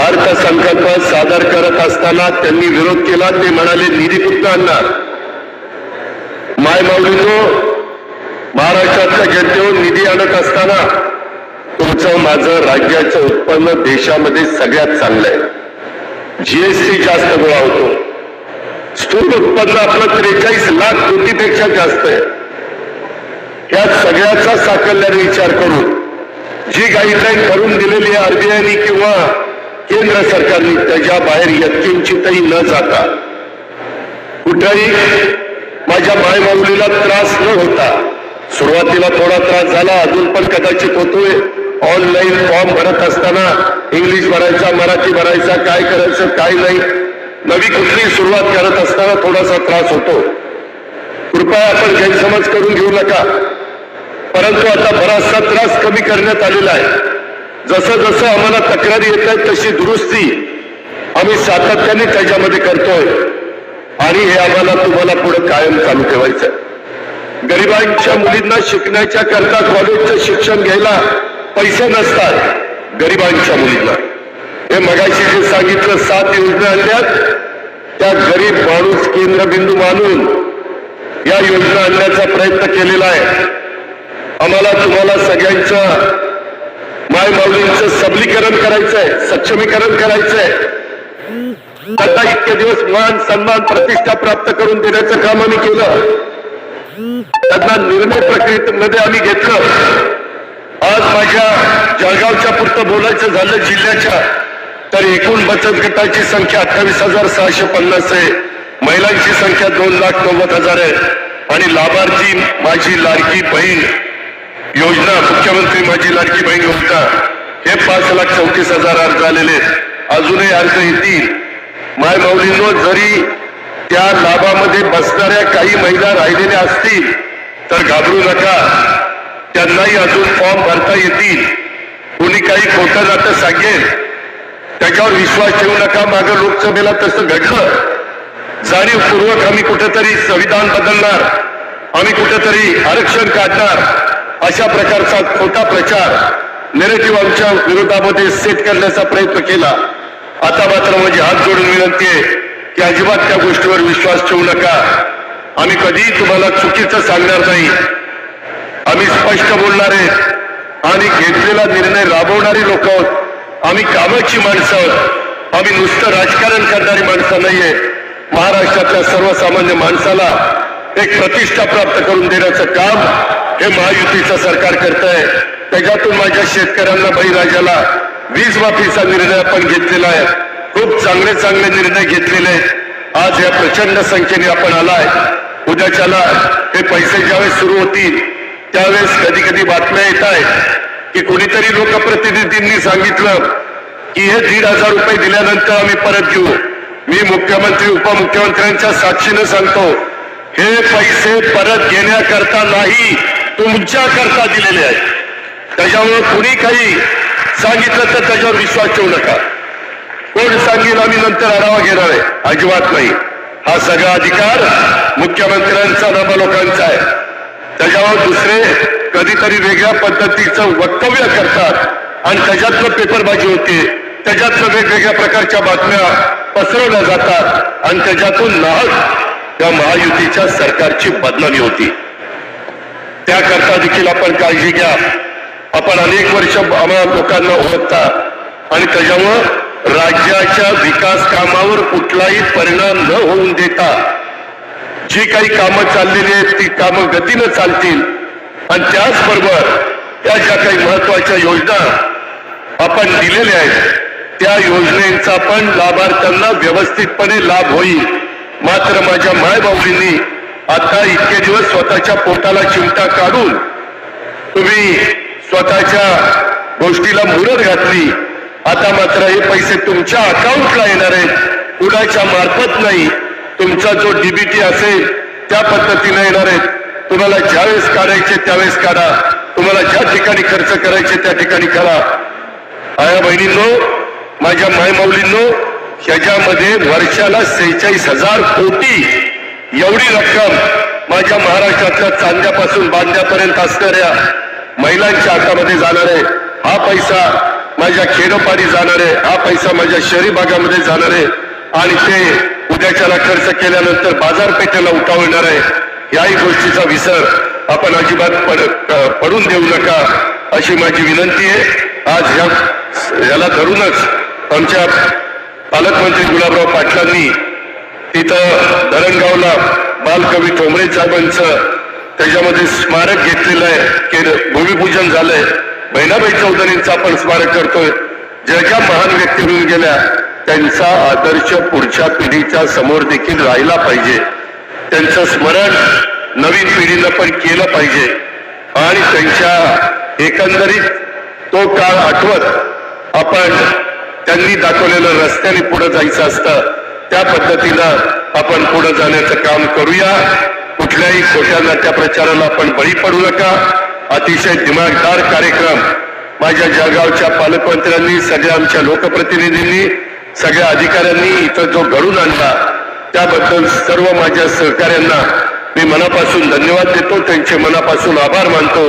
अर्थसंकल्प सादर करत असताना त्यांनी विरोध केला. ते म्हणाले निधी कुठं आणणार. मायमाऊलींनो, महाराष्ट्रातल्या जनतेवर निधी आणत असताना तुमचं माझं राज्याचं उत्पन्न देशामध्ये सगळ्यात चांगलं आहे. जीएसटी जास्त गोळा होतो. स्थूल उत्पन्न आपलं 43 लाख कोटीपेक्षा जास्त आहे. या सगळ्याचा साकल्याने विचार करून जी गाईडलाईन करून दिलेली आहे आरबीआयने किंवा केंद्र सरकारने, त्याच्या बाहेर यत्किंचितही न जाता कुठेही माझ्या मायमाऊलीला त्रास न होता, सुरुवातीला थोडा त्रास झाला, अजून पण कदाचित होतोय. ऑनलाईन फॉर्म भरत असताना इंग्लिश भरायचा, मराठी भरायचा, काय करायचं काय नाही, नवी कुठली सुरुवात करत असताना थोडासा त्रास होतो. कृपया आपण गैरसमज करून घेऊ नका. परंतु आता बराचसा त्रास कमी करण्यात आलेला आहे. जसं जसं आम्हाला तक्रारी येत आहेत तशी दुरुस्ती आम्ही सातत्याने त्याच्यामध्ये करतोय आणि हे आम्हाला तुम्हाला पुढे कायम चालू ठेवायचं. गरिबांच्या मुलींना शिकण्याच्या करता कॉलेजचं शिक्षण घ्यायला पैसे नसतात गरिबांच्या मुलींना. हे मगाशी जे सांगितलं 7 योजना आणल्यात, त्या गरीब माणूस केंद्रबिंदू मानून या योजना आणण्याचा प्रयत्न केलेला आहे. आम्हाला तुम्हाला सगळ्यांचं मायमाऊलींचं सबलीकरण करायचंय, सक्षमीकरण करायचंय. आता इतके दिवस मान सन्मान प्रतिष्ठा प्राप्त करून देण्याचं काम आम्ही केलं. त्यांना निर्णय प्रक्रियेमध्ये आम्ही घेतलं. आज माझ्या जळगावच्या पुरतं बोलायचं झालं जिल्ह्याच्या, तर एकूण बचत गटाची संख्या 28,650 आहे. महिलांची संख्या 2,90,000 आहे. आणि लाभार्थी माझी लाडकी बहीण योजना, मुख्यमंत्री माझी लाडकी बहीण योजना, हे 5,34,000 अर्ज आलेले. अजूनही अर्ज येतील. मायमाऊलींनो, जरी त्या लाभामध्ये बसणाऱ्या काही महिला राहिलेल्या असतील तर घाबरू नका. त्यांनाही अजून फॉर्म भरता येतील. कोणी काही खोटं नातं सांगेल त्याच्यावर विश्वास ठेवू नका. मागं लोकसभेला तसं घडलं. जाणीवपूर्वक आम्ही कुठेतरी संविधान बदलणार, आम्ही कुठेतरी आरक्षण काढणार, अशा प्रकारचा खोटा प्रचार नेरेटिव्ह आमच्या विरोधामध्ये सेट करण्याचा प्रयत्न केला. आता मात्र माझी हात जोडून विनंती आहे की अजिबात त्या गोष्टीवर विश्वास ठेवू नका. आम्ही कधीही तुम्हाला चुकीचं सांगणार नाही. आम्ही स्पष्ट बोलणार आहे आणि घेतलेला निर्णय राबवणारी लोक आहोत. आम्ही कामाची माणसं आहोत. आम्ही नुसतं राजकारण करणारी माणसं नाहीये. महाराष्ट्रातल्या सर्वसामान्य माणसाला एक प्रतिष्ठा प्राप्त करून देण्याचं काम हे महायुतीचं सरकार करत आहे. त्याच्यातून माझ्या शेतकऱ्यांना, बळीराजाला वीज माफीचा निर्णय आपण घेतलेला आहे. खूप चांगले चांगले निर्णय घेतलेले. आज या प्रचंड संख्येने आपण आलाय. उद्याच्याला हे पैसे ज्यावेळेस सुरू होतील त्यावेळेस कधी कधी बातम्या येत आहेत की कोणीतरी लोकप्रतिनिधींनी सांगितलं की हे 1,500 रुपये दिल्यानंतर आम्ही परत घेऊ. मी मुख्यमंत्री उपमुख्यमंत्र्यांच्या साक्षीनं सांगतो, हे पैसे परत घेण्याकरता नाही, तुमच्या करता दिलेले आहेत. त्याच्यामुळे कुणी काही सांगितलं तर त्याच्यावर विश्वास ठेवू नका. कोण सांगेल आम्ही नंतर आढावा घेणार आहे, अजिबात नाही. हा सगळा अधिकार मुख्यमंत्र्यांचा, नामलोकांचा आहे. त्याच्यावर दुसरे कधीतरी वेगळ्या पद्धतीचं वक्तव्य करतात आणि त्याच्यातलं पेपरबाजी होते, त्याच्यातलं वेगवेगळ्या प्रकारच्या बातम्या पसरवल्या जातात आणि त्याच्यातून नाहक त्या महायुतीच्या सरकारची बदनामी होती. त्याकरता देखील आपण काळजी घ्या. आपण अनेक वर्ष आम्हा लोकांना ओळखता आणि त्याच्यामुळं राज्याच्या विकास कामावर कुठलाही परिणाम न होऊन देता जी काही कामं चाललेली आहेत ती कामं गतीनं चालतील. आणि त्याचबरोबर त्या ज्या काही महत्वाच्या योजना आपण दिलेल्या आहेत त्या योजनेचा पण लाभार्थ्यांना व्यवस्थितपणे लाभ होईल. मात्र माझ्या मायबाऊलींनी आता इतके दिवस स्वतःच्या पोटाला चिमटा काढून तुम्ही स्वतःच्या गोष्टीला मुरड घातली. आता मात्र हे पैसे तुमच्या अकाउंटला येणार आहेत, कुणाच्या मार्फत नाही. तुमचा जो डीबीटी असेल त्या पद्धतीने येणार आहेत. तुम्हाला ज्यावेळेस काढायचे त्यावेळेस काढा, तुम्हाला ज्या ठिकाणी खर्च करायचे त्या ठिकाणी करा. आया बहिणींनो, माझ्या मायमाऊलींनो, ह्याच्यामध्ये वर्षाला 46,000 कोटी एवढी रक्कम माझ्या महाराष्ट्रातल्या चांद्यापासून बांद्यापर्यंत असणाऱ्या महिलांच्या हातामध्ये जाणार आहे. हा पैसा माझ्या खेडोपाडी जाणार आहे, हा पैसा माझ्या शहरी भागामध्ये जाणार आहे आणि ते उद्याच्याला खर्च केल्यानंतर बाजारपेठेला उठावणार आहे, याही गोष्टीचा विसर आपण अजिबात पडून देऊ नका अशी माझी विनंती आहे. आज याला धरूनच आमच्या पालकमंत्री गुलाबराव पाटलांनी तिथं धरणगावला बालकवी ठोंबरे साहेबांचं त्याच्यामध्ये स्मारक घेतलेलं आहे, भूमिपूजन झालंय. बहिणाबाई चौधरींचं आपण स्मारक करतोय. ज्या ज्या महान व्यक्ती होऊन गेल्या त्यांचा आदर्श पुढच्या पिढीच्या समोर देखील राहिला पाहिजे. त्यांचं स्मरण नवीन पिढीनं पण केलं पाहिजे आणि त्यांच्या एकंदरीत तो काळ आठवत आपण त्यांनी दाखवलेलं रस्त्याने पुढे जायचं असतं, त्या पद्धतीनं आपण पुढे जाण्याचं काम करूया. कुठल्याही खोट्या नाट्या प्रचाराला आपण बळी पडू नका. अतिशय दिमागदार कार्यक्रम माझ्या जळगावच्या पालकमंत्र्यांनी, सगळ्या आमच्या लोकप्रतिनिधींनी, सगळ्या अधिकाऱ्यांनी इथं जो घडून आणला त्याबद्दल सर्व माझ्या सहकाऱ्यांना मी मनापासून धन्यवाद देतो, त्यांचे मनापासून आभार मानतो.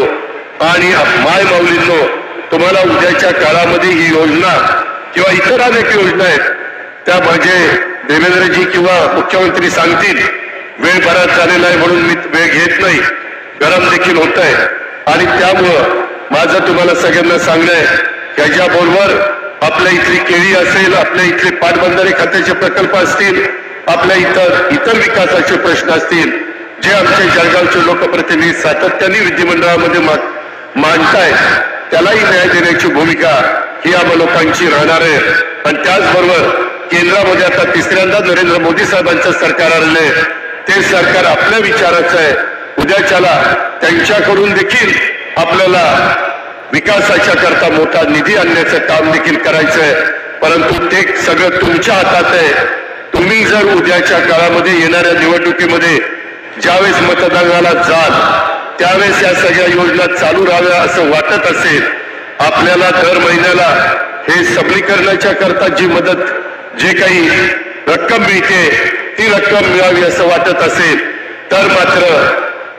आणि माय माऊलींनो, तुम्हाला उद्याच्या काळामध्ये ही योजना किंवा इतर अनेक योजना आहेत त्या माझे देवेंद्रजी किंवा मुख्यमंत्री सांगतील. वेळ बराच झालेला आहे म्हणून मी वेळ घेत नाही, गरम देखील होत आहे आणि त्यामुळं माझं तुम्हाला सगळ्यांना सांगणं आहे, त्याच्याबरोबर आपल्या इथली केळी असेल, आपल्या इथले पाटबंधारे खात्याचे प्रकल्प असतील, आपल्या इतर विकासाचे प्रश्न असतील, जे आमच्या जळगावचे लोकप्रतिनिधी सातत्याने विधिमंडळामध्ये मांडतायत, त्यालाही न्याय देण्याची भूमिका ही आम्हा लोकांची राहणार आहे. आणि त्याचबरोबर केंद्रामध्ये आता तिसऱ्यांदा नरेंद्र मोदी साहेबांचं सरकार आले, ते सरकार आपल्या विचाराचं आहे. उद्याच्याला त्यांच्याकडून देखील आपल्याला विकासाच्या करता मोठा निधी आणण्याचं काम देखील करायचं आहे, परंतु ते सगळं तुमच्या हातात आहे. तुम्ही जर उद्याच्या काळामध्ये येणाऱ्या निवडणुकीमध्ये ज्यावेळेस मतदानाला जाल त्यावेळेस या सगळ्या योजना चालू राहाव्या असं वाटत असेल, आपल्याला दर महिन्याला हे सबलीकरणाच्या करता जी मदत, जे काही रक्कम मिळते ती रक्कम मिळावी असं वाटत असेल, तर मात्र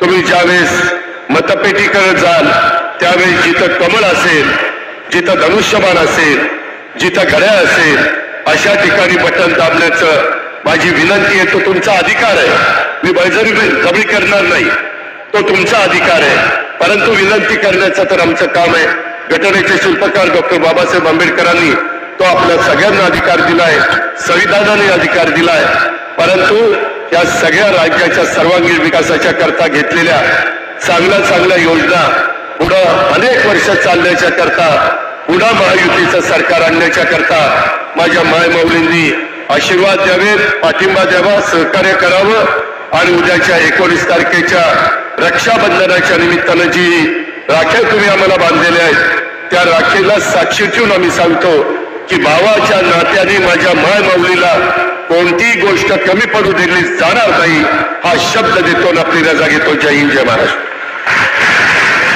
तुम्ही ज्यावेळेस मतपेटीकडे जाल त्यावेळेस जिथं कमळ असेल, जिथं धनुष्यबाण असेल, जिथं घड्याळ असेल, अशा ठिकाणी बटन दाबण्याचं माझी विनंती आहे. तो तुमचा अधिकार आहे, मी बळजबरी करणार नाही, तो तुमचा अधिकार आहे, परंतु विनंती करण्याचं तर आमचं काम आहे. घटनेचे शिल्पकार डॉक्टर बाबासाहेब आंबेडकरांनी तो आपल्या सगळ्यांना अधिकार दिलाय, संविधानाने अधिकार दिलाय, परंतु या सगळ्या राज्याच्या सर्वांगीण विकासाच्या करता घेतलेल्या चांगल्या योजना पुढं अनेक वर्ष चालण्याच्या करता, पुन्हा महायुतीचं सरकार आणण्याच्या करता माझ्या मायमाऊलींनी आशीर्वाद द्यावेत, पाठिंबा द्यावा, सहकार्य करावं आणि उद्याच्या 19 तारखेच्या रक्षाबंधनाच्या निमित्तानं जी राख्या तुम्ही आम्हाला बांधलेल्या आहेत त्या राखेला साक्षी ठेवून आम्ही सांगतो की भावाच्या नात्याने माझ्या मायमाऊलीला कोणतीही गोष्ट कमी पडू दिली जाणार नाही, हा शब्द देतो आणि आपली रजा घेतो. जय हिंद, जय महाराष्ट्र.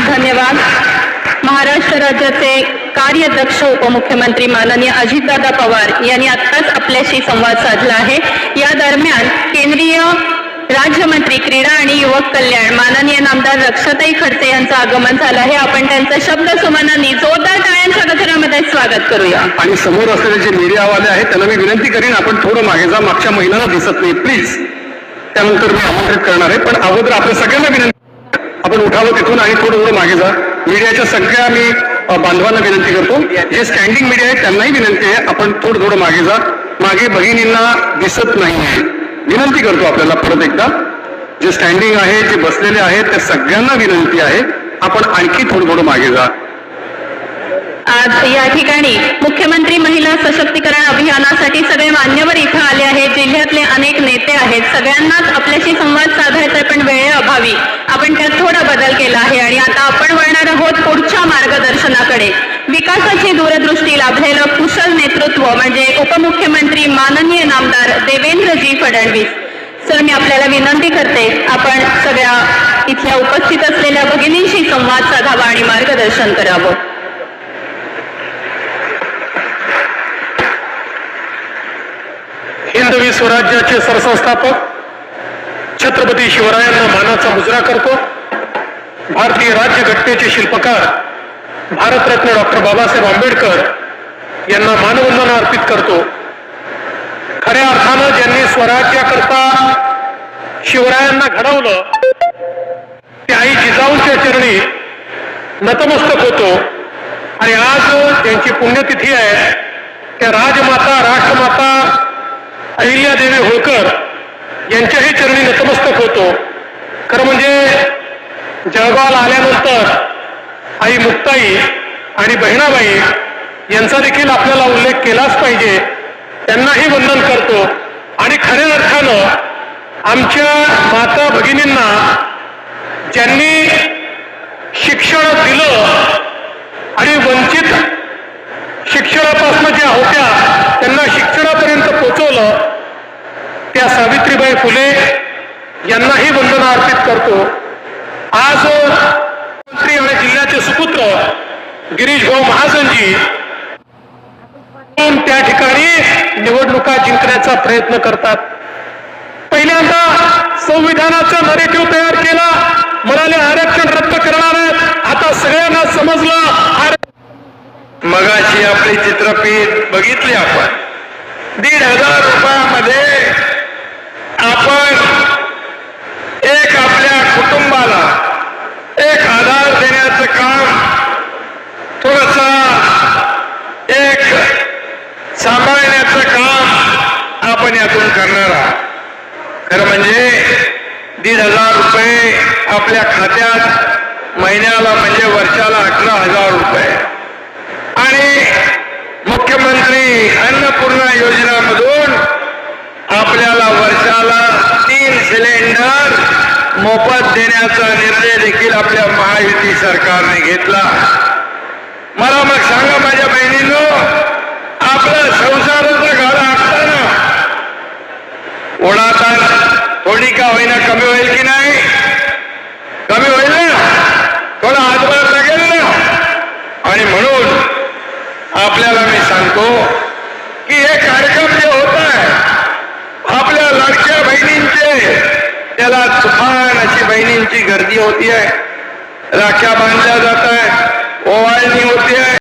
धन्यवाद. महाराष्ट्र राज्याचे कार्यदक्ष उपमुख्यमंत्री माननीय अजितदादा पवार यांनी आत्ताच आपल्याशी संवाद साधला आहे. या दरम्यान केंद्रीय राज्यमंत्री क्रीडा आणि युवक कल्याण माननीय नामदार रक्षाताई खडसे यांचं आगमन झालं आहे. आपण त्यांचं शब्द सुमनांनी जोरदार टाळ्यांच्या गजरामध्ये स्वागत करूया. आणि समोर असलेले जे मीडियावाले आहेत त्यांना मी विनंती करीन, आपण थोडं मागे जा, मागच्या महिलांना दिसत नाही प्लीज. त्यानंतर मी आमंत्रित करणार आहे, पण अगोदर आपल्या सगळ्यांना विनंती, आपण उठावं तिथून आणि थोडं मागे जा. मीडियाच्या सगळ्या मी बांधवांना विनंती करतो, जे स्टँडिंग मीडिया आहे त्यांनाही विनंती आहे, आपण थोडं मागे जा. मागे भगिनींना दिसत नाही, विनंती करतो आपल्याला परत एकदा. जे स्टँडिंग आहे, जे बसलेले आहेत त्या सगळ्यांना विनंती आहे, आपण आणखी थोडं मागे जा. आज या ठिकाणी मुख्यमंत्री महिला सशक्तीकरण अभियानासाठी सगळे मान्यवर इथं आले आहेत. जिल्ह्यातले अनेक नेते आहेत. सगळ्यांनाच आपल्याशी संवाद साधायचा आहे, पण वेळेअभावी आपण त्यात थोडा बदल केला आहे आणि आता आपण वळणार आहोत पुढच्या मार्गदर्शनाकडे. विकासाची दूरदृष्टी लाभलेलं कुशल नेतृत्व म्हणजे उपमुख्यमंत्री माननीय नामदार देवेंद्रजी फडणवीस. सर, मी आपल्याला विनंती करते, आपण सगळ्या इथल्या उपस्थित असलेल्या भगिनींशी संवाद साधावा आणि मार्गदर्शन करावं. हिंदवी स्वराज्याचे सरसंस्थापक छत्रपती शिवरायांना मानाचा मुजरा करतो. भारतीय राज्यघटनेचे शिल्पकार भारतरत्न डॉक्टर बाबासाहेब आंबेडकर यांना मानवंदना अर्पित करतो. खऱ्या अर्थानं ज्यांनी स्वराज्याकरता शिवरायांना घडवलं ते आई जिजाऊंच्या चरणी नतमस्तक होतो. आणि आज त्यांची पुण्यतिथी आहे. त्या राजमाता राष्ट्रमाता अहिल्यादेवी होळकर यांच्याही चरणी नतमस्तक होतो. खरं म्हणजे जळगावला आल्यानंतर आई मुक्ताई आणि बहिणाबाई यांचा देखील आपल्याला उल्लेख केलाच पाहिजे. त्यांनाही वंदन करतो. आणि खऱ्या अर्थानं आमच्या माता भगिनींना ज्यांनी शिक्षण दिलं आणि वंचित शिक्षणापासून ज्या होत्या त्यांना शिक्षणापर्यंत पोहोचवलं त्या सावित्रीबाई फुले यांनाही वंदना अर्पित करतो. आज मंत्री आणि जिल्ह्याचे सुपुत्र गिरीश भाऊ महाजनजी त्या ठिकाणी निवडणुका जिंकण्याचा प्रयत्न करतात. पहिल्यांदा संविधानाचा नरेटिव्ह तयार केला, म्हणाले आरक्षण रद्द करणार आहेत. आता सगळ्यांना समजलं. मगाशी आपली चित्रफित बघितली आपण. 1,500 रुपयामध्ये आपण एक आपल्या कुटुंबाला एक आधार देण्याचं काम थोडंसं एक सांभाळण्याचं काम आपण यातून करणार आहात. खरं म्हणजे 1,500 रुपये आपल्या खात्यात महिन्याला म्हणजे वर्षाला 18,000 रुपये आणि मुख्यमंत्री अन्नपूर्णा योजनामधून आपल्याला वर्षाला 3 सिलेंडर मोफत देण्याचा निर्णय देखील आपल्या महायुती सरकारने घेतला. मला मग सांगा माझ्या बहिणींनो, आपला संसाराचा गाडा असताना ओढाताण थोडी का होईना कमी होईल की नाही? कमी होईल ना? थोडा हातभार लागेल ना? आणि म्हणून आपल्याला मी सांगतो की हे कार्यक्रम जे होत आहे आपल्या लाडक्या बहिणींचे, त्याला तुफान अशी बहिणींची गर्दी होती आहे. राख्या बांधल्या जात आहे, ओवाळणी होती आहे.